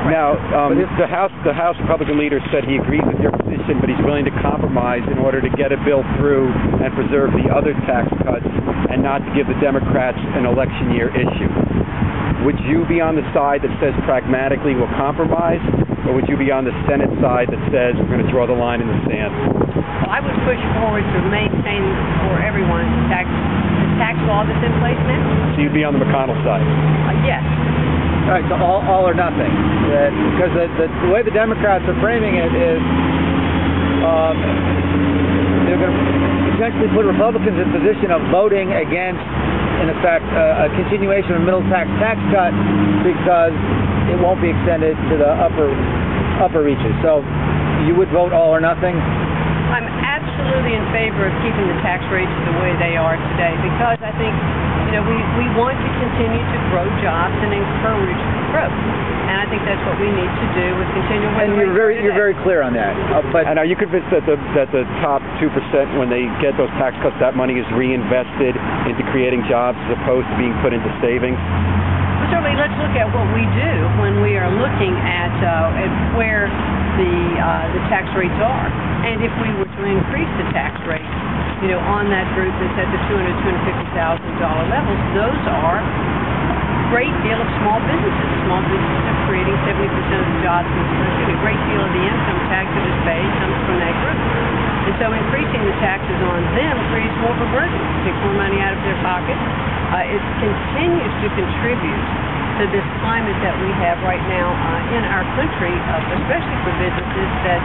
Now, the House Republican leader said he agrees with your position, but he's willing to compromise in order to get a bill through and preserve the other tax cuts and not to give the Democrats an election year issue. Would you be on the side that says pragmatically we'll compromise, or would you be on the Senate side that says we're going to draw the line in the sand? Well, I would push forward to maintain for everyone the tax law that's in place now. So you'd be on the McConnell side? Yes. All right, so all or nothing. Because the way the Democrats are framing it is they're going to potentially put Republicans in position of voting against, in effect, a continuation of middle tax cut because it won't be extended to the upper reaches. So you would vote all or nothing? I'm absolutely in favor of keeping the tax rates the way they are today because I think, we want to continue to grow jobs and encourage growth. And I think that's what we need to do with continuing. And you're very clear on that. And are you convinced that the top 2%, when they get those tax cuts, that money is reinvested into creating jobs as opposed to being put into savings? Well, certainly, let's look at what we do when we are looking at where the tax rates are. And if we were to increase the tax rate, on that group that's at the $250,000 levels, those are a great deal of small businesses. Small businesses are creating 70% of the jobs in this country. A great deal of the income tax that is paid comes from that group. And so increasing the taxes on them creates more of a burden, takes more money out of their pocket. It continues to contribute to this climate that we have right now in our country, especially for businesses that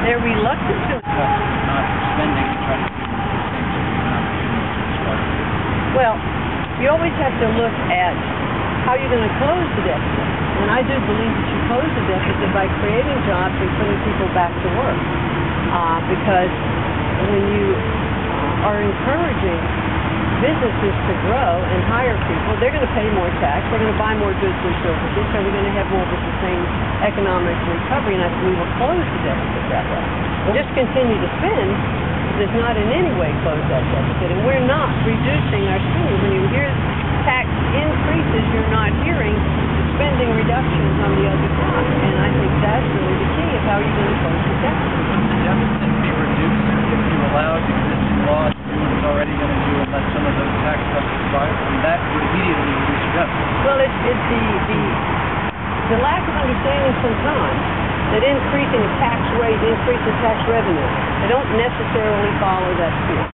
they're reluctant to. Not spending to try to do Well, you always have to look at how you're going to close the deficit. And I do believe that you close the deficit by creating jobs and putting people back to work. Because when you are encouraging businesses to grow and hire people, they're going to pay more tax, they're going to buy more goods and services, so we're going to have more of a sustained economic recovery, and I think we will close the deficit that way. Just continue to spend does not in any way close that deficit, and we're not reducing our spending. When you hear tax increases, you're not hearing spending reductions on the other side, and I think that's really the key of how you're going to close the deficit. Would the deficit be reduced if you allowed existing laws to do what it's already going to do and let some of those tax cuts expire? I mean, that would immediately reduce your deficit. Well, it's the lack of understanding sometimes that increasing the tax rate increases tax revenue. They don't necessarily follow that through.